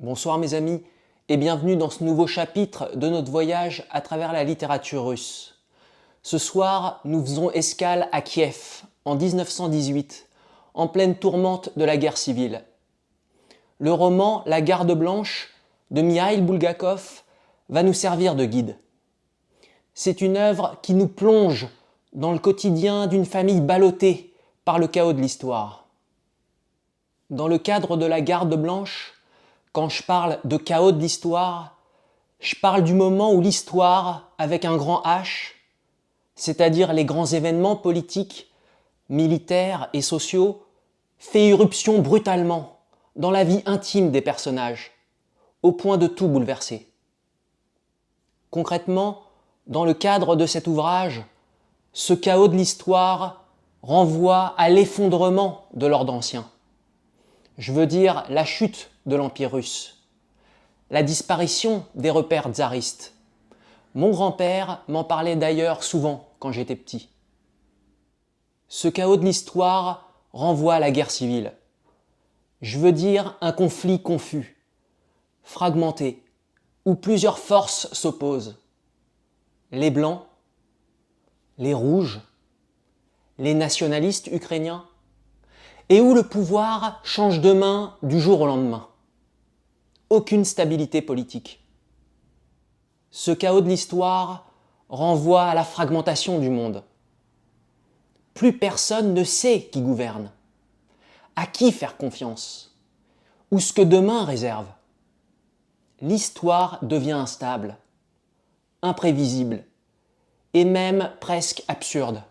Bonsoir mes amis et bienvenue dans ce nouveau chapitre de notre voyage à travers la littérature russe. Ce soir, nous faisons escale à Kiev en 1918, en pleine tourmente de la guerre civile. Le roman La Garde blanche de Mikhaïl Bulgakov va nous servir de guide. C'est une œuvre qui nous plonge dans le quotidien d'une famille ballottée par le chaos de l'histoire. Dans le cadre de La Garde blanche, quand je parle de chaos de l'histoire, je parle du moment où l'histoire, avec un grand H, c'est-à-dire les grands événements politiques, militaires et sociaux, fait irruption brutalement dans la vie intime des personnages, au point de tout bouleverser. Concrètement, dans le cadre de cet ouvrage, ce chaos de l'histoire renvoie à l'effondrement de l'ordre ancien. Je veux dire la chute de l'Empire russe, la disparition des repères tsaristes. Mon grand-père m'en parlait d'ailleurs souvent quand j'étais petit. Ce chaos de l'histoire renvoie à la guerre civile. Je veux dire un conflit confus, fragmenté, où plusieurs forces s'opposent. Les Blancs, les Rouges, les nationalistes ukrainiens, et où le pouvoir change de main du jour au lendemain. Aucune stabilité politique. Ce chaos de l'histoire renvoie à la fragmentation du monde. Plus personne ne sait qui gouverne, à qui faire confiance, ou ce que demain réserve. L'histoire devient instable, imprévisible, et même presque absurde.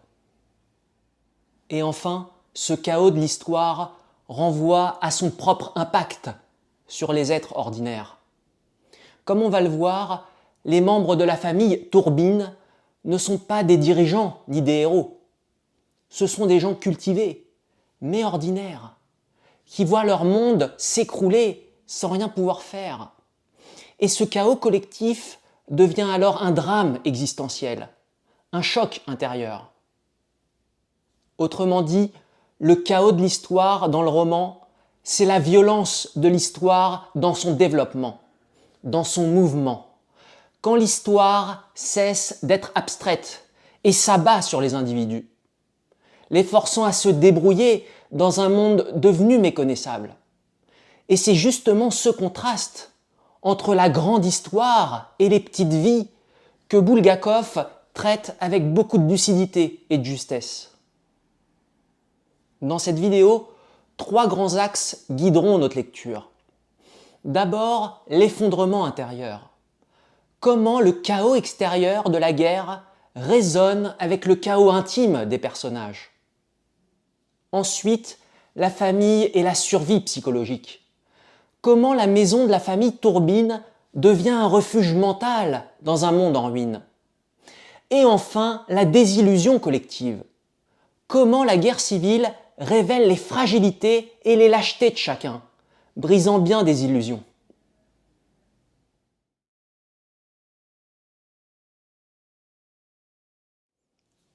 Et enfin, ce chaos de l'histoire renvoie à son propre impact sur les êtres ordinaires. Comme on va le voir, les membres de la famille Tourbine ne sont pas des dirigeants ni des héros. Ce sont des gens cultivés, mais ordinaires, qui voient leur monde s'écrouler sans rien pouvoir faire. Et ce chaos collectif devient alors un drame existentiel, un choc intérieur. Autrement dit, le chaos de l'histoire dans le roman, c'est la violence de l'histoire dans son développement, dans son mouvement. Quand l'histoire cesse d'être abstraite et s'abat sur les individus, les forçant à se débrouiller dans un monde devenu méconnaissable. Et c'est justement ce contraste entre la grande histoire et les petites vies que Bulgakov traite avec beaucoup de lucidité et de justesse. Dans cette vidéo, 3 grands axes guideront notre lecture. D'abord, l'effondrement intérieur. Comment le chaos extérieur de la guerre résonne avec le chaos intime des personnages. Ensuite, la famille et la survie psychologique. Comment la maison de la famille Tourbine devient un refuge mental dans un monde en ruine. Et enfin, la désillusion collective. Comment la guerre civile révèle les fragilités et les lâchetés de chacun, brisant bien des illusions.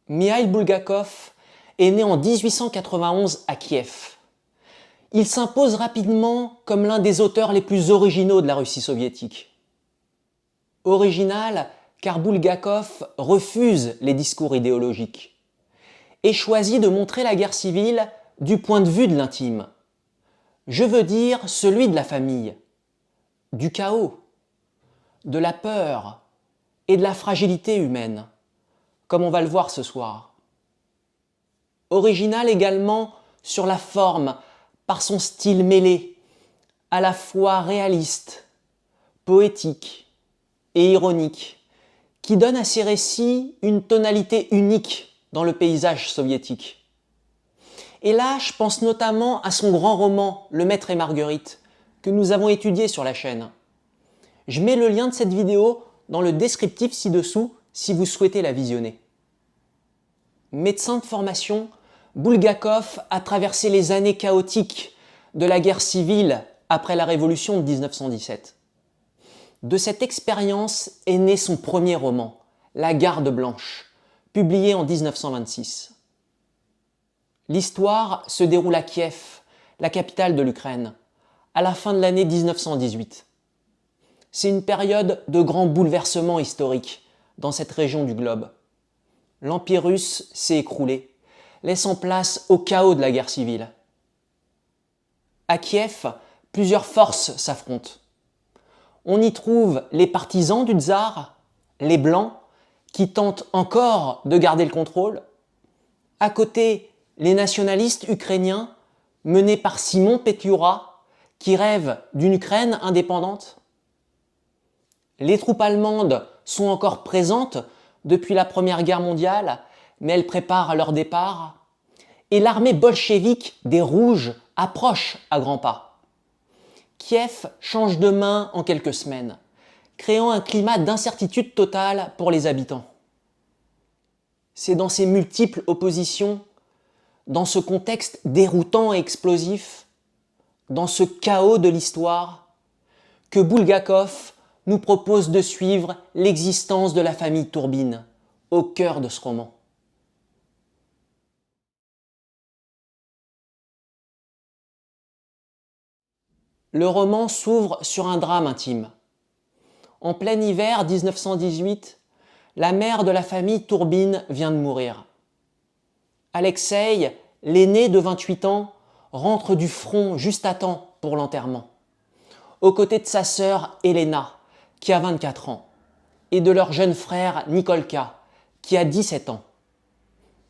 Mikhaïl Bulgakov est né en 1891 à Kiev. Il s'impose rapidement comme l'un des auteurs les plus originaux de la Russie soviétique. Original car Bulgakov refuse les discours idéologiques et choisit de montrer la guerre civile du point de vue de l'intime. Je veux dire celui de la famille, du chaos, de la peur et de la fragilité humaine, comme on va le voir ce soir. Original également sur la forme, par son style mêlé, à la fois réaliste, poétique et ironique, qui donne à ses récits une tonalité unique dans le paysage soviétique. Et là, je pense notamment à son grand roman « Le Maître et Marguerite » que nous avons étudié sur la chaîne. Je mets le lien de cette vidéo dans le descriptif ci-dessous si vous souhaitez la visionner. Médecin de formation, Bulgakov a traversé les années chaotiques de la guerre civile après la révolution de 1917. De cette expérience est né son premier roman, La Garde blanche, publié en 1926. L'histoire se déroule à Kiev, la capitale de l'Ukraine, à la fin de l'année 1918, c'est une période de grands bouleversements historiques dans cette région du globe. L'Empire russe s'est écroulé, laissant place au chaos de la guerre civile. À Kiev, plusieurs forces s'affrontent. On y trouve les partisans du tsar, les Blancs, qui tentent encore de garder le contrôle. À côté, les nationalistes ukrainiens, menés par Simon Petliura, qui rêvent d'une Ukraine indépendante. Les troupes allemandes sont encore présentes depuis la Première Guerre mondiale, mais elles préparent leur départ. Et l'armée bolchevique des Rouges approche à grands pas. Kiev change de main en quelques semaines, créant un climat d'incertitude totale pour les habitants. C'est dans ces multiples oppositions, dans ce contexte déroutant et explosif, dans ce chaos de l'histoire, que Bulgakov nous propose de suivre l'existence de la famille Tourbine, au cœur de ce roman. Le roman s'ouvre sur un drame intime. En plein hiver 1918, la mère de la famille Tourbine vient de mourir. Alexeï, l'aîné de 28 ans, rentre du front juste à temps pour l'enterrement, aux côtés de sa sœur Elena, qui a 24 ans, et de leur jeune frère Nikolka, qui a 17 ans.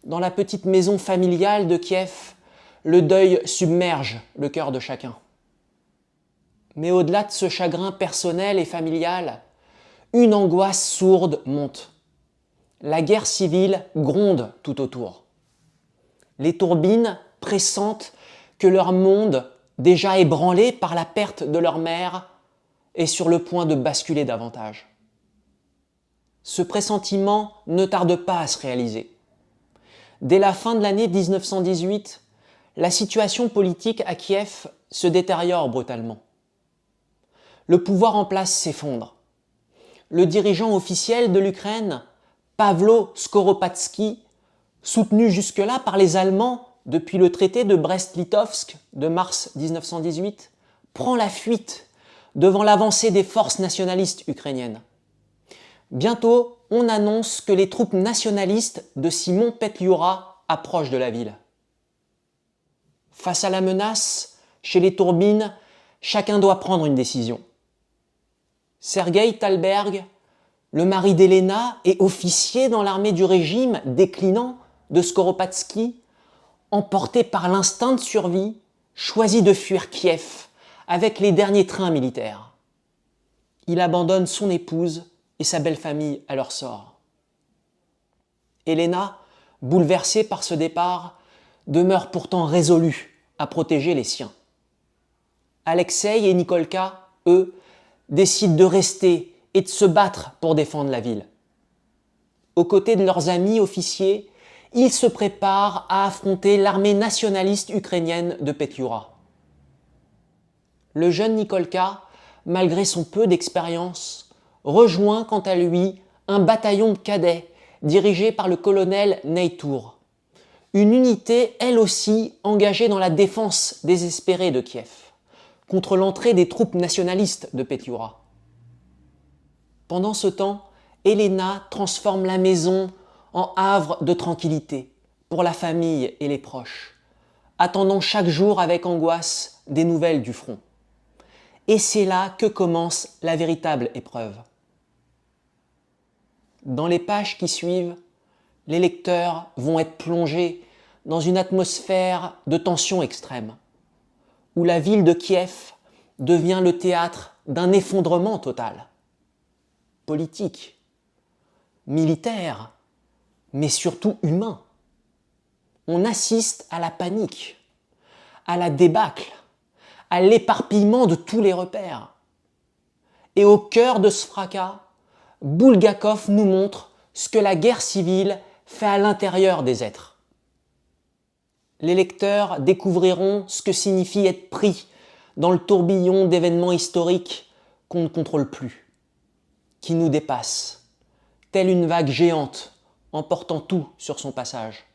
Dans la petite maison familiale de Kiev, le deuil submerge le cœur de chacun. Mais au-delà de ce chagrin personnel et familial, une angoisse sourde monte. La guerre civile gronde tout autour. Les Tourbines pressentent que leur monde, déjà ébranlé par la perte de leur mère, est sur le point de basculer davantage. Ce pressentiment ne tarde pas à se réaliser. Dès la fin de l'année 1918, la situation politique à Kiev se détériore brutalement. Le pouvoir en place s'effondre. Le dirigeant officiel de l'Ukraine, Pavlo Skoropadsky, soutenu jusque-là par les Allemands depuis le traité de Brest-Litovsk de mars 1918, prend la fuite devant l'avancée des forces nationalistes ukrainiennes. Bientôt, on annonce que les troupes nationalistes de Simon Petliura approchent de la ville. Face à la menace, chez les Tourbines, chacun doit prendre une décision. Sergueï Talberg, le mari d'Elena et officier dans l'armée du régime déclinant de Skoropadsky, emporté par l'instinct de survie, choisit de fuir Kiev avec les derniers trains militaires. Il abandonne son épouse et sa belle famille à leur sort. Elena, bouleversée par ce départ, demeure pourtant résolue à protéger les siens. Alexeï et Nikolka, eux, décident de rester et de se battre pour défendre la ville. Aux côtés de leurs amis officiers, ils se préparent à affronter l'armée nationaliste ukrainienne de Petliura. Le jeune Nikolka, malgré son peu d'expérience, rejoint quant à lui un bataillon de cadets dirigé par le colonel Neytour, une unité elle aussi engagée dans la défense désespérée de Kiev, contre l'entrée des troupes nationalistes de Petliura. Pendant ce temps, Elena transforme la maison en havre de tranquillité pour la famille et les proches, attendant chaque jour avec angoisse des nouvelles du front. Et c'est là que commence la véritable épreuve. Dans les pages qui suivent, les lecteurs vont être plongés dans une atmosphère de tension extrême, où la ville de Kiev devient le théâtre d'un effondrement total, politique, militaire, mais surtout humain. On assiste à la panique, à la débâcle, à l'éparpillement de tous les repères. Et au cœur de ce fracas, Bulgakov nous montre ce que la guerre civile fait à l'intérieur des êtres. Les lecteurs découvriront ce que signifie être pris dans le tourbillon d'événements historiques qu'on ne contrôle plus, qui nous dépassent, telle une vague géante emportant tout sur son passage.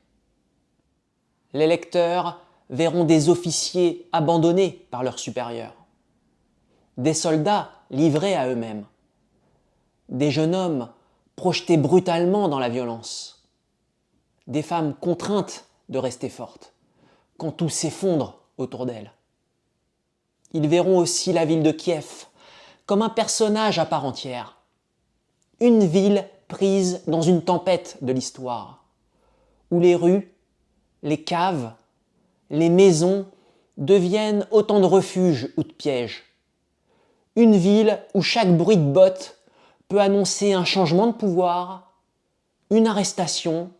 Les lecteurs verront des officiers abandonnés par leurs supérieurs, des soldats livrés à eux-mêmes. Des jeunes hommes projetés brutalement dans la violence. Des femmes contraintes de rester fortes quand tout s'effondre autour d'elles. Ils verront aussi la ville de Kiev comme un personnage à part entière. Une ville prise dans une tempête de l'histoire, où les rues, les caves, les maisons deviennent autant de refuges ou de pièges. Une ville où chaque bruit de botte peut annoncer un changement de pouvoir, une arrestation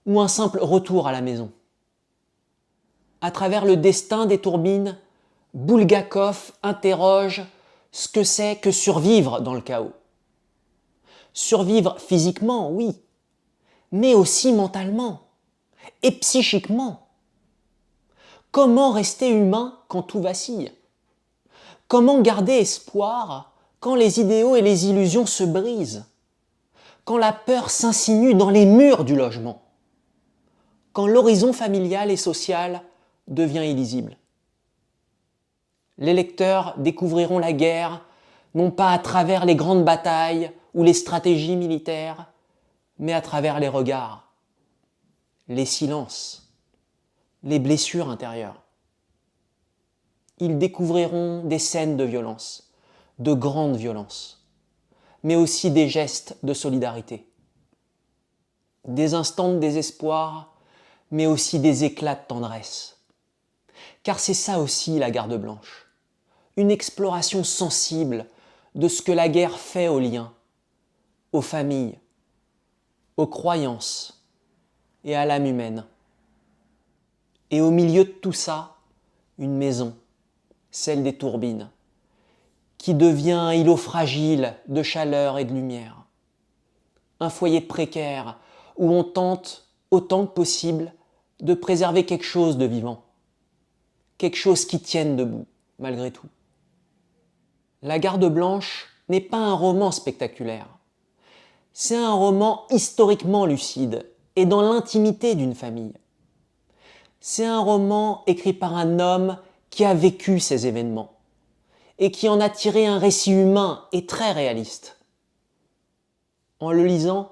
ou un simple retour à la maison. À travers le destin des Tourbines, Bulgakov interroge ce que c'est que survivre dans le chaos. Survivre physiquement, oui, mais aussi mentalement et psychiquement. Comment rester humain quand tout vacille? Comment garder espoir quand les idéaux et les illusions se brisent? Quand la peur s'insinue dans les murs du logement? Quand l'horizon familial et social devient illisible? Les lecteurs découvriront la guerre non pas à travers les grandes batailles ou les stratégies militaires, mais à travers les regards, les silences, les blessures intérieures. Ils découvriront des scènes de violence, de grande violence, mais aussi des gestes de solidarité, des instants de désespoir, mais aussi des éclats de tendresse. Car c'est ça aussi la Garde blanche, une exploration sensible de ce que la guerre fait aux liens, aux familles, aux croyances et à l'âme humaine. Et au milieu de tout ça, une maison, celle des Tourbines, qui devient un îlot fragile de chaleur et de lumière. Un foyer précaire où on tente, autant que possible, de préserver quelque chose de vivant, quelque chose qui tienne debout, malgré tout. La Garde blanche n'est pas un roman spectaculaire. C'est un roman historiquement lucide et dans l'intimité d'une famille. C'est un roman écrit par un homme qui a vécu ces événements et qui en a tiré un récit humain et très réaliste. En le lisant,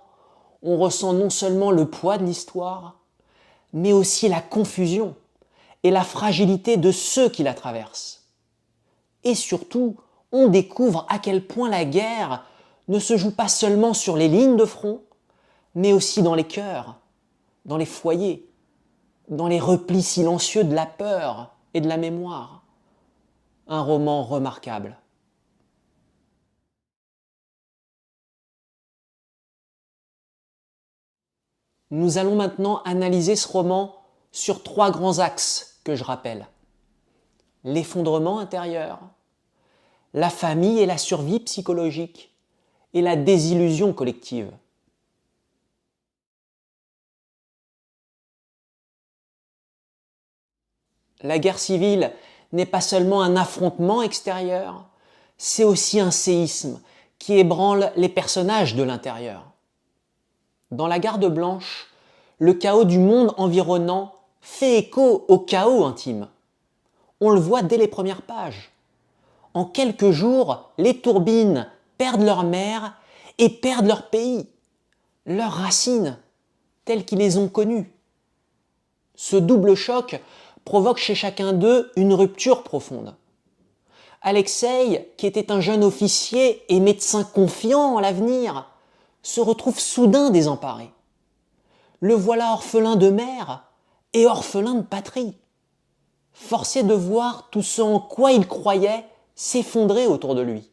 on ressent non seulement le poids de l'histoire, mais aussi la confusion et la fragilité de ceux qui la traversent. Et surtout, on découvre à quel point la guerre ne se joue pas seulement sur les lignes de front, mais aussi dans les cœurs, dans les foyers, dans les replis silencieux de la peur et de la mémoire. Un roman remarquable. Nous allons maintenant analyser ce roman sur 3 grands axes que je rappelle. L'effondrement intérieur, la famille et la survie psychologique, et la désillusion collective. La guerre civile n'est pas seulement un affrontement extérieur, c'est aussi un séisme qui ébranle les personnages de l'intérieur. Dans la Garde blanche, le chaos du monde environnant fait écho au chaos intime. On le voit dès les premières pages. En quelques jours, les Tourbines perdent leur mère et perdent leur pays, leurs racines, telles qu'ils les ont connues. Ce double choc provoque chez chacun d'eux une rupture profonde. Alexeï, qui était un jeune officier et médecin confiant en l'avenir, se retrouve soudain désemparé. Le voilà orphelin de mère et orphelin de patrie, forcé de voir tout ce en quoi il croyait s'effondrer autour de lui.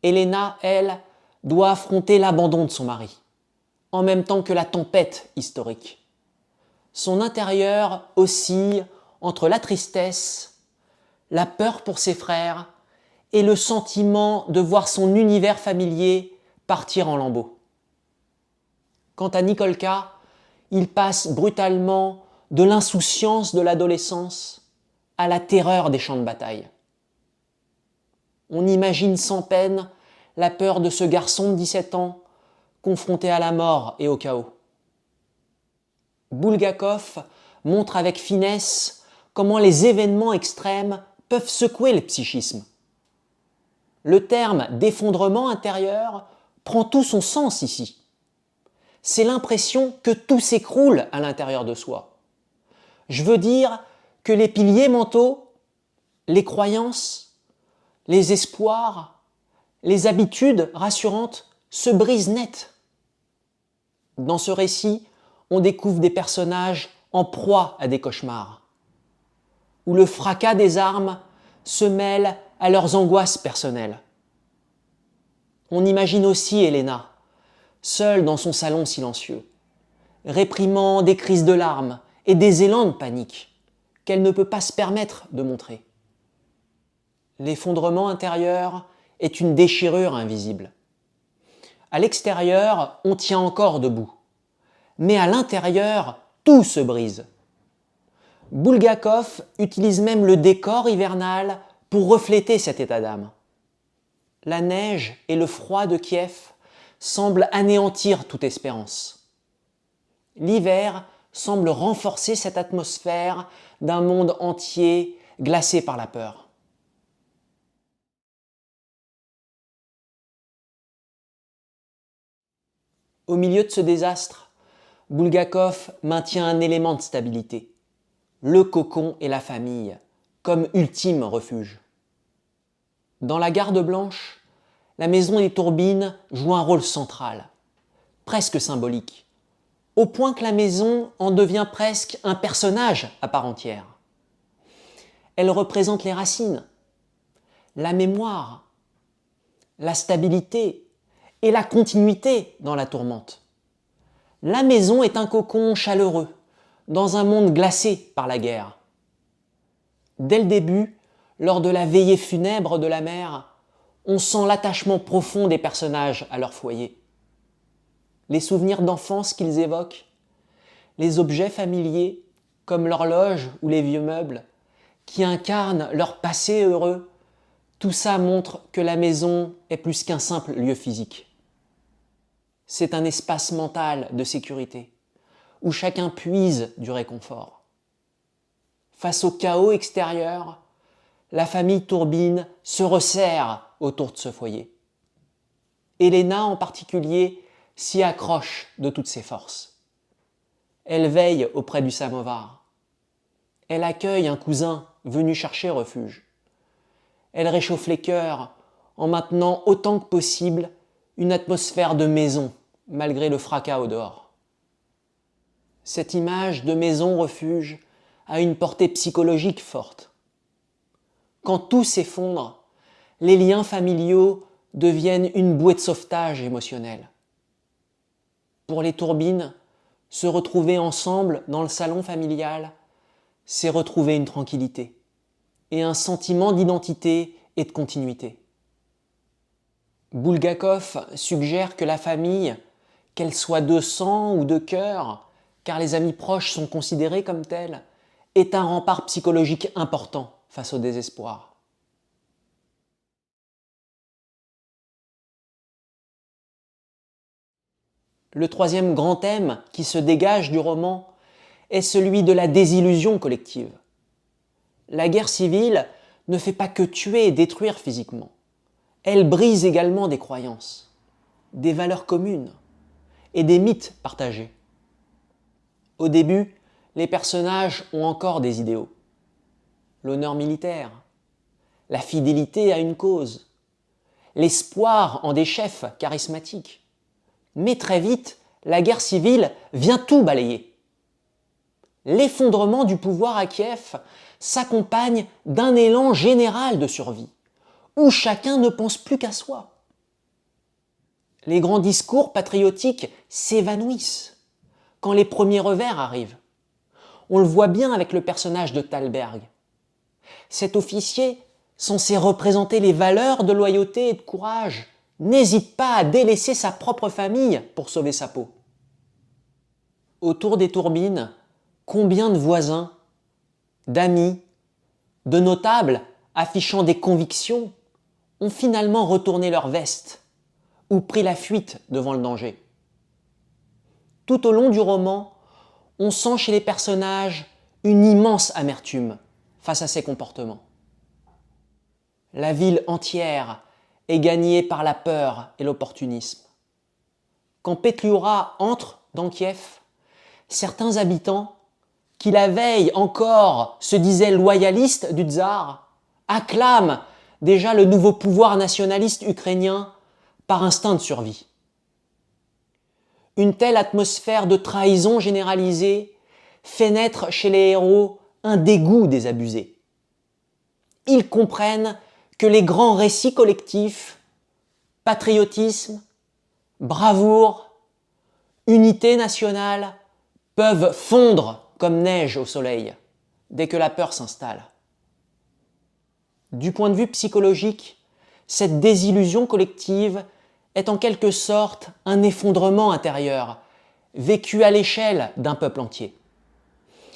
Elena, elle, doit affronter l'abandon de son mari, en même temps que la tempête historique. Son intérieur oscille entre la tristesse, la peur pour ses frères et le sentiment de voir son univers familier partir en lambeaux. Quant à Nikolka, il passe brutalement de l'insouciance de l'adolescence à la terreur des champs de bataille. On imagine sans peine la peur de ce garçon de 17 ans confronté à la mort et au chaos. Bulgakov montre avec finesse comment les événements extrêmes peuvent secouer le psychisme. Le terme d'effondrement intérieur prend tout son sens ici. C'est l'impression que tout s'écroule à l'intérieur de soi. Je veux dire que les piliers mentaux, les croyances, les espoirs, les habitudes rassurantes se brisent net. Dans ce récit, on découvre des personnages en proie à des cauchemars, où le fracas des armes se mêle à leurs angoisses personnelles. On imagine aussi Elena, seule dans son salon silencieux, réprimant des crises de larmes et des élans de panique qu'elle ne peut pas se permettre de montrer. L'effondrement intérieur est une déchirure invisible. À l'extérieur, on tient encore debout, mais à l'intérieur, tout se brise. Bulgakov utilise même le décor hivernal pour refléter cet état d'âme. La neige et le froid de Kiev semblent anéantir toute espérance. L'hiver semble renforcer cette atmosphère d'un monde entier glacé par la peur. Au milieu de ce désastre, Bulgakov maintient un élément de stabilité, le cocon et la famille, comme ultime refuge. Dans la Garde blanche, la maison des Tourbines joue un rôle central, presque symbolique, au point que la maison en devient presque un personnage à part entière. Elle représente les racines, la mémoire, la stabilité et la continuité dans la tourmente. La maison est un cocon chaleureux, dans un monde glacé par la guerre. Dès le début, lors de la veillée funèbre de la mère, on sent l'attachement profond des personnages à leur foyer. Les souvenirs d'enfance qu'ils évoquent, les objets familiers, comme l'horloge ou les vieux meubles, qui incarnent leur passé heureux, tout ça montre que la maison est plus qu'un simple lieu physique. C'est un espace mental de sécurité, où chacun puise du réconfort. Face au chaos extérieur, la famille Tourbine se resserre autour de ce foyer. Elena en particulier s'y accroche de toutes ses forces. Elle veille auprès du samovar. Elle accueille un cousin venu chercher refuge. Elle réchauffe les cœurs en maintenant autant que possible une atmosphère de maison malgré le fracas au dehors. Cette image de maison refuge a une portée psychologique forte. Quand tout s'effondre, les liens familiaux deviennent une bouée de sauvetage émotionnel. Pour les Tourbines, se retrouver ensemble dans le salon familial, c'est retrouver une tranquillité et un sentiment d'identité et de continuité. Bulgakov suggère que la famille, qu'elle soit de sang ou de cœur, car les amis proches sont considérés comme tels, est un rempart psychologique important face au désespoir. Le troisième grand thème qui se dégage du roman est celui de la désillusion collective. La guerre civile ne fait pas que tuer et détruire physiquement. Elle brise également des croyances, des valeurs communes et des mythes partagés. Au début, les personnages ont encore des idéaux. L'honneur militaire, la fidélité à une cause, l'espoir en des chefs charismatiques. Mais très vite, la guerre civile vient tout balayer. L'effondrement du pouvoir à Kiev s'accompagne d'un élan général de survie, où chacun ne pense plus qu'à soi. Les grands discours patriotiques s'évanouissent quand les premiers revers arrivent. On le voit bien avec le personnage de Thalberg. Cet officier, censé représenter les valeurs de loyauté et de courage, n'hésite pas à délaisser sa propre famille pour sauver sa peau. Autour des Tourbines, combien de voisins, d'amis, de notables affichant des convictions ont finalement retourné leur veste ou pris la fuite devant le danger. Tout au long du roman, on sent chez les personnages une immense amertume face à ces comportements. La ville entière est gagné par la peur et l'opportunisme. Quand Petliura entre dans Kiev, certains habitants, qui la veille encore se disaient loyalistes du tsar, acclament déjà le nouveau pouvoir nationaliste ukrainien par instinct de survie. Une telle atmosphère de trahison généralisée fait naître chez les héros un dégoût des abusés. Ils comprennent que les grands récits collectifs, patriotisme, bravoure, unité nationale, peuvent fondre comme neige au soleil dès que la peur s'installe. Du point de vue psychologique, cette désillusion collective est en quelque sorte un effondrement intérieur, vécu à l'échelle d'un peuple entier.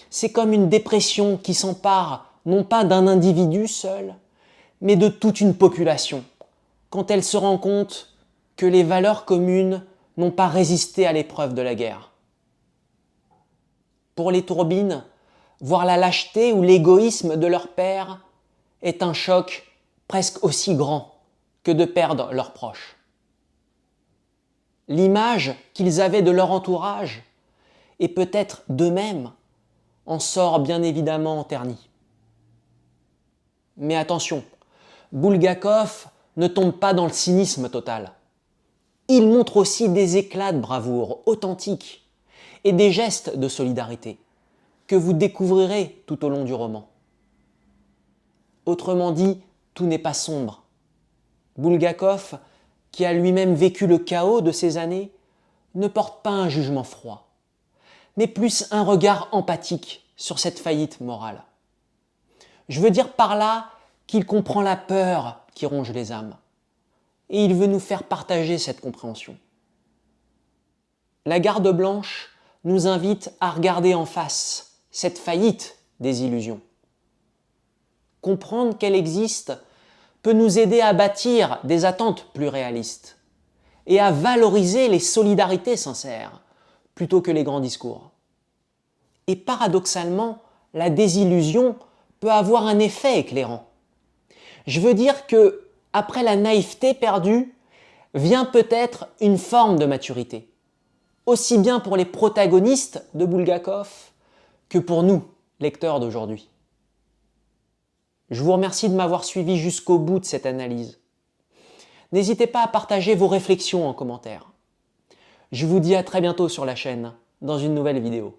C'est comme une dépression qui s'empare non pas d'un individu seul, mais de toute une population, quand elle se rend compte que les valeurs communes n'ont pas résisté à l'épreuve de la guerre. Pour les Tourbines, voir la lâcheté ou l'égoïsme de leur père est un choc presque aussi grand que de perdre leurs proches. L'image qu'ils avaient de leur entourage, et peut-être d'eux-mêmes, en sort bien évidemment ternie. Mais attention, Bulgakov ne tombe pas dans le cynisme total. Il montre aussi des éclats de bravoure authentiques et des gestes de solidarité que vous découvrirez tout au long du roman. Autrement dit, tout n'est pas sombre. Bulgakov, qui a lui-même vécu le chaos de ces années, ne porte pas un jugement froid, mais plus un regard empathique sur cette faillite morale. Je veux dire par là qu'il comprend la peur qui ronge les âmes, et il veut nous faire partager cette compréhension. La Garde blanche nous invite à regarder en face cette faillite des illusions. Comprendre qu'elle existe peut nous aider à bâtir des attentes plus réalistes et à valoriser les solidarités sincères plutôt que les grands discours. Et paradoxalement, la désillusion peut avoir un effet éclairant. Je veux dire que, après la naïveté perdue, vient peut-être une forme de maturité, aussi bien pour les protagonistes de Bulgakov que pour nous, lecteurs d'aujourd'hui. Je vous remercie de m'avoir suivi jusqu'au bout de cette analyse. N'hésitez pas à partager vos réflexions en commentaire. Je vous dis à très bientôt sur la chaîne, dans une nouvelle vidéo.